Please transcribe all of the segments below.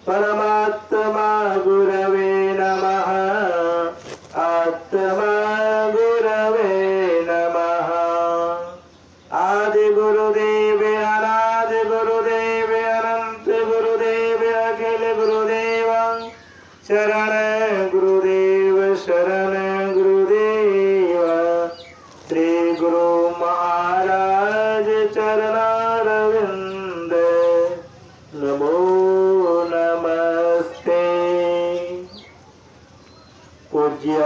परमात्मा गुरवे नमः। आत्मा गुरवे नमः। आदि गुरुदेव अनादि गुरुदेव अनंत गुरुदेव अखिल गुरुदेव शरण गुरुदेव शरण गुरुदेव। श्री गुरु महाराज चरणारविंद नमो नमस्ते। पूज्य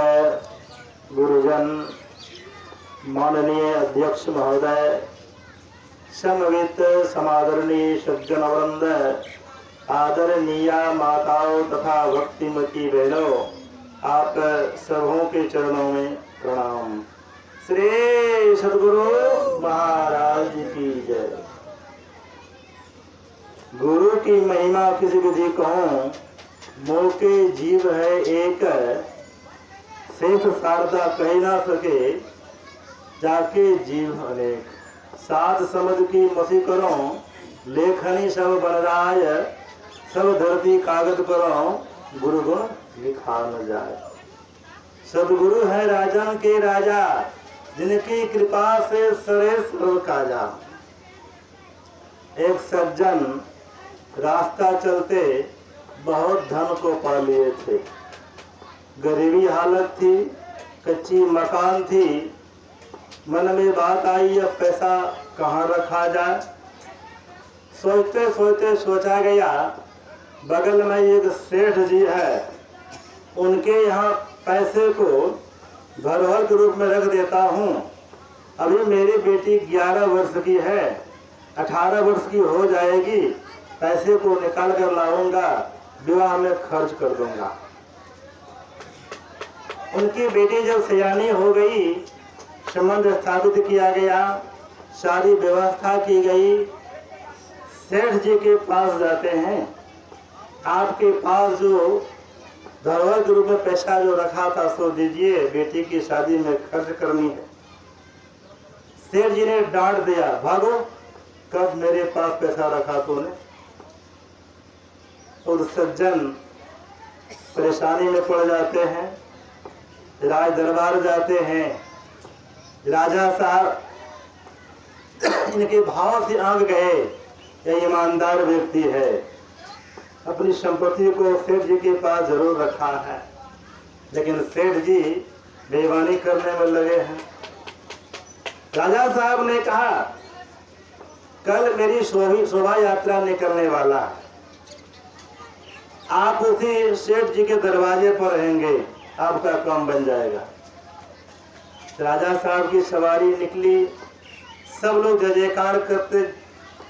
गुरुजन, माननीय अध्यक्ष महोदय, समवेत समादरणीय सज्जन वृंद, आदरणीय माताओं तथा भक्तिमती बहनों, आप सबों के चरणों में प्रणाम। श्री सद्गुरु महाराज की जय। गुरु की महिमा किस विधि कहूँ, मोके जीव है एक, शेष शारदा कह ना सके, जाके जीव अनेक। साध समझ की मसी करो, लेखनी सब बन राय, सब धरती कागज करो, गुरु गुण लिखा न जाए। सदगुरु है राजन के राजा, जिनकी कृपा से सरे सर्व काजा। एक सज्जन रास्ता चलते बहुत धन को पा लिए थे। गरीबी हालत थी, कच्ची मकान थी। मन में बात आई, अब पैसा कहाँ रखा जाए। सोचते सोचते सोचा गया, बगल में एक सेठ जी है, उनके यहाँ पैसे को धरोहर के रूप में रख देता हूँ। अभी मेरी बेटी 11 वर्ष की है, 18 वर्ष की हो जाएगी, पैसे को निकाल कर लाऊंगा, विवाह में खर्च कर दूंगा। उनकी बेटी जब सयानी हो गई, संबंध स्थापित किया गया, सारी व्यवस्था की गई। सेठ जी के पास जाते हैं, आपके पास जो धरोहर के रूप में पैसा जो रखा था सो दीजिए, बेटी की शादी में खर्च करनी है। सेठ जी ने डांट दिया, भागो, कब मेरे पास पैसा रखा तूने। और सज्जन परेशानी में पड़ जाते हैं, राज दरबार जाते हैं। राजा साहब इनके भाव से आंक गए, यह ईमानदार व्यक्ति है, अपनी संपत्ति को सेठ जी के पास जरूर रखा है, लेकिन सेठ जी बेईमानी करने में लगे हैं। राजा साहब ने कहा, कल मेरी शोभा यात्रा निकलने वाला है, आप उसी सेठ जी के दरवाजे पर रहेंगे, आपका काम बन जाएगा। राजा साहब की सवारी निकली, सब लोग जय जयकार करते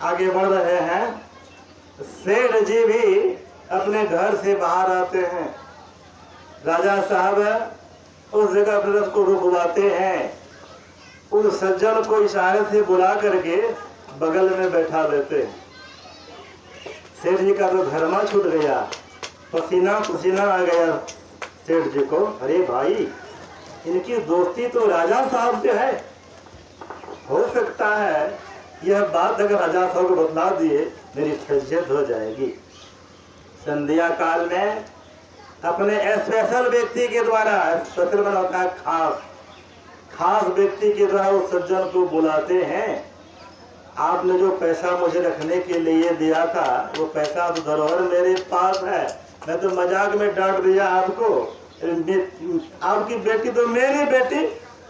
आगे बढ़ रहे हैं। सेठ जी भी अपने घर से बाहर आते हैं। राजा साहब उस जगह पर रथ को रुकवाते हैं, उस सज्जन को इशारे से बुला करके बगल में बैठा देते हैं। सेठ जी का तो धर्मा छूट गया, पसीना पसीना आ गया सेठ जी को। अरे भाई, इनकी दोस्ती तो राजा साहब से है, हो सकता है यह बात अगर राजा साहब को बतला दिए मेरी फैसियत हो जाएगी। संध्या काल में अपने स्पेशल व्यक्ति के द्वारा, स्पेशल बना होता है खास व्यक्ति के द्वारा उस सज्जन को बुलाते हैं। आपने जो पैसा मुझे रखने के लिए दिया था, वो पैसा तो धरोहर मेरे पास है, मैं तो मजाक में डांट दिया आपको। आपकी बेटी तो मेरी बेटी,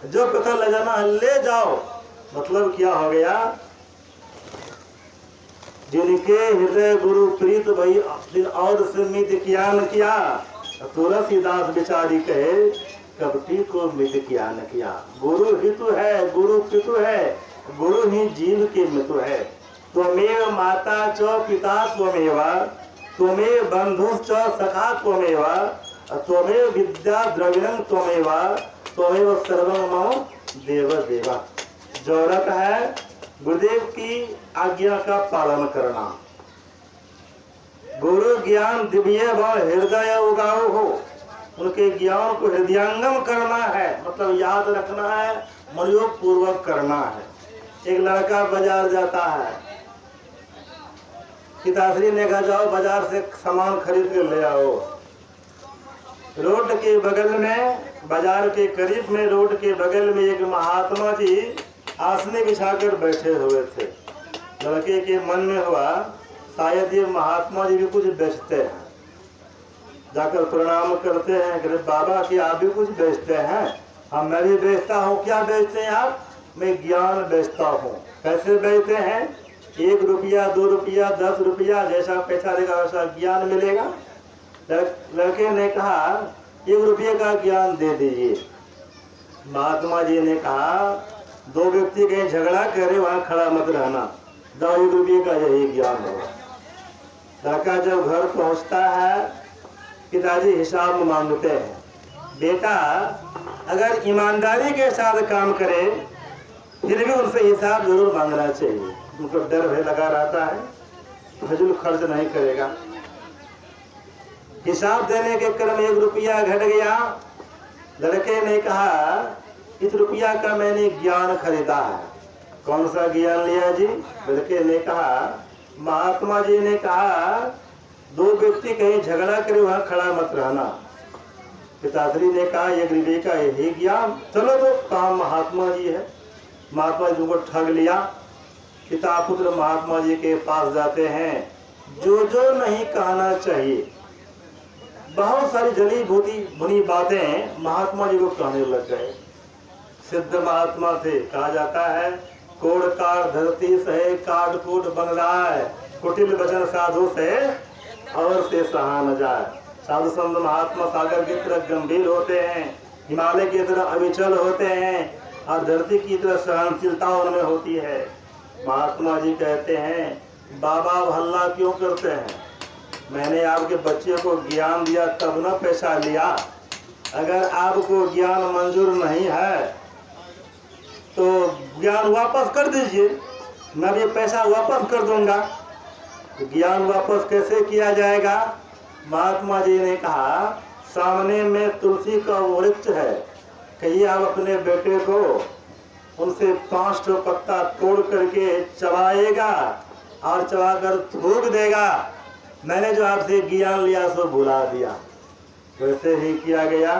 जो पैसा ले जाना ले जाओ। मतलब क्या हो गया, जिनके हृदय गुरु प्रीत भई दिन और समित किया न किया, तुलसीदास बेचारी कहे कपटी को मित किया न किया। गुरु हितु है, गुरु पितु है, गुरु ही जीव के मितु है। त्वमेव माता च पिता त्वमेव, त्वमेव बंधुश्च सखा त्वमेव, त्वमेव विद्या द्रविणं त्वमेव, त्वमेव सर्वं मम देव देवा। जरूरत है गुरुदेव की आज्ञा का पालन करना। गुरु ज्ञान दिव्य व हृदय उगाओ हो, उनके ज्ञान को हृदयंगम करना है, मतलब याद रखना है, मनोयोग पूर्वक करना है। एक लड़का बाजार जाता है, पिताश्री ने कहा जाओ बाजार से सामान खरीद के ले आओ। रोड के बगल में, बाजार के करीब में, रोड के बगल में एक महात्मा जी आसने बिछाकर बैठे हुए थे। लड़के के मन में हुआ शायद ये महात्मा जी भी कुछ बेचते हैं। जाकर प्रणाम करते हैं, अरे बाबा कि आप भी कुछ बेचते हैं? हाँ मैं भी बेचता हूँ। क्या बेचते हैं आप? मैं ज्ञान बेचता हूँ। कैसे बेचते हैं? 1 रुपया, 2 रुपया, 10 रुपया, जैसा पैसा देगा वैसा ज्ञान मिलेगा। लड़के ने कहा 1 रुपये का ज्ञान दे दीजिए। महात्मा जी ने कहा 2 व्यक्ति कहीं झगड़ा करे वहां खड़ा मत रहना, जाओ 1 रुपये का यही ज्ञान होगा। लड़का जब घर पहुंचता है, पिताजी हिसाब मांगते हैं। बेटा अगर ईमानदारी के साथ काम करे फिर भी उनसे हिसाब जरूर मांगना चाहिए। उनको डर भय लगा रहता है, फजूल खर्च नहीं करेगा। हिसाब देने के क्रम 1 रुपया घट गया। लड़के ने कहा इस रुपया का मैंने ज्ञान खरीदा है। कौन सा ज्ञान लिया जी? लड़के ने कहा महात्मा जी ने कहा 2 व्यक्ति कहीं झगड़ा करे वहां खड़ा मत रहना। पिताश्री ने कहा 1 रुपये का यही ज्ञान, चलो तो काम महात्मा जी है। महात्मा जी को ठग लिया। पिता पुत्र महात्मा जी के पास जाते हैं। जो जो नहीं कहना चाहिए, बहुत सारी जली भुनी बातें महात्मा जी को कहने लग गए। सिद्ध महात्मा थे। कहा जाता है कोड़ कार धरती सहे, काट कूट बन रहा है, कुटिल वचन साधु से और से सहा न जाए। साधु संत महात्मा सागर की तरह गंभीर होते हैं, हिमालय की तरह अविचल होते हैं और धरती की तरह सहनशीलता उनमें होती है। महात्मा जी कहते हैं बाबा हल्ला क्यों करते हैं? मैंने आपके बच्चे को ज्ञान दिया तब न पैसा लिया। अगर आपको ज्ञान मंजूर नहीं है तो ज्ञान वापस कर दीजिए, मैं भी पैसा वापस कर दूंगा। तो ज्ञान वापस कैसे किया जाएगा? महात्मा जी ने कहा सामने में तुलसी का वृक्ष है, कहिए आप अपने बेटे को उनसे 5 ठो पत्ता तोड़ करके चबाएगा और चबाकर थूक देगा। मैंने जो आपसे ज्ञान लिया सो भुला दिया। वैसे ही किया गया।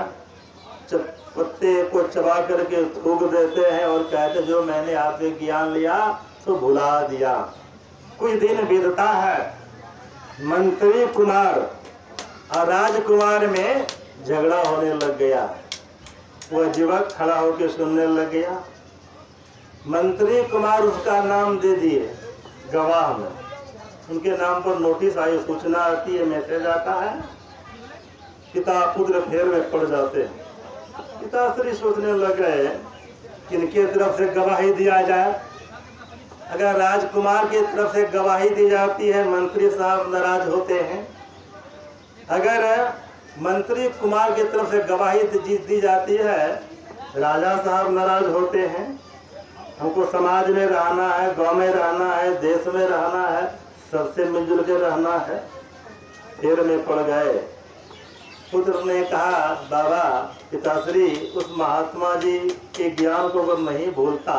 पत्ते को चबा करके थूक देते हैं और कहते जो मैंने आपसे ज्ञान लिया सो भुला दिया। कुछ दिन बीतता है, मंत्री कुमार और राजकुमार में झगड़ा होने लग गया। वह युवक खड़ा होकर सुनने लग गया। मंत्री कुमार उसका नाम दे दिए गवाह में। उनके नाम पर नोटिस आई, सूचना आती है, मैसेज आता है। पिता पुत्र फेर में पड़ जाते हैं। पिताश्री सोचने लग गए किनके तरफ से गवाही दिया जाए। अगर राजकुमार की तरफ से गवाही दी जाती है मंत्री साहब नाराज होते हैं। अगर मंत्री कुमार की तरफ से गवाही दी जाती है राजा साहब नाराज होते हैं। हमको समाज में रहना है, गांव में रहना है, देश में रहना है, सबसे मिलजुल के रहना है। फेर में पड़ गए। पुत्र ने कहा बाबा पिताश्री उस महात्मा जी के ज्ञान को अगर नहीं भूलता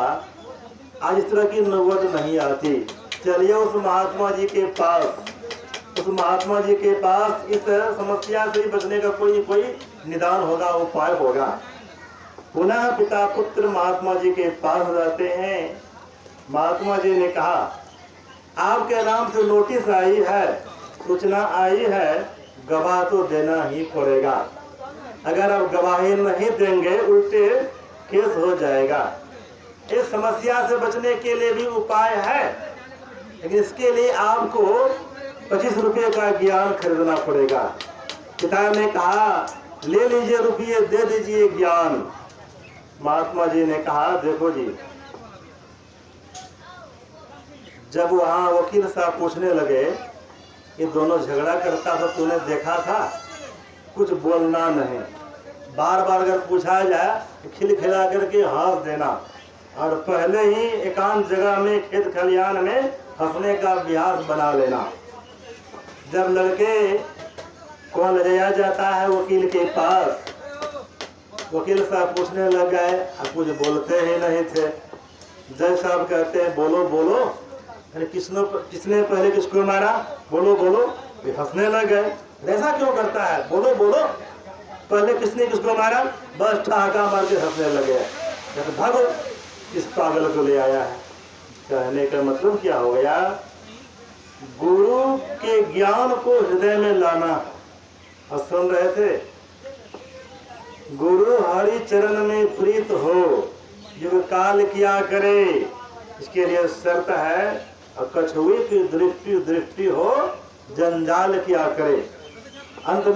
आज इस तरह की नौबत नहीं आती। चलिए उस महात्मा जी के पास, उस महात्मा जी के पास इस समस्या से बचने का कोई निदान होगा, उपाय होगा। पुनः पिता पुत्र महात्मा जी के पास जाते हैं। महात्मा जी ने कहा आपके नाम से नोटिस आई है, सूचना आई है, गवाह तो देना ही पड़ेगा। अगर आप गवाही नहीं देंगे उल्टे केस हो जाएगा। इस समस्या से बचने के लिए भी उपाय है, लेकिन इसके लिए आपको 25 रुपये का ज्ञान खरीदना पड़ेगा। पिता ने कहा ले लीजिए रुपये, दे दीजिए ज्ञान। महात्मा जी ने कहा देखो जी, जब वहाँ वकील साहब पूछने लगे ये दोनों झगड़ा करता था तूने देखा था? कुछ बोलना नहीं, बार बार अगर पूछा जाए तो खिल खिला करके हंस देना और पहले ही एकांत जगह में खेत खलियान में हंसने का अभ्यास बना लेना। जब लड़के को ले जाया जाता है वकील के पास, वकील साहब पूछने लग गए, अब कुछ बोलते ही नहीं थे। जज साहब कहते हैं बोलो बोलो, अरे किसने पहले किसको मारा? बोलो बोलो। वे हंसने लग गए। ऐसा क्यों करता है? बोलो बोलो, पहले किसने किसको मारा? बस ठहाका मार के हंसने लगे। तो भागो, इस पागल को ले आया है। कहने का मतलब क्या हो गया? गुरु के ज्ञान को हृदय में लाना। और सुन रहे थे, गुरु हरि चरण में प्रीत हो, युग काल किया करे, इसके लिए शर्त है। और कछुए की दृष्टि हो, जंजाल किया करे। अंत में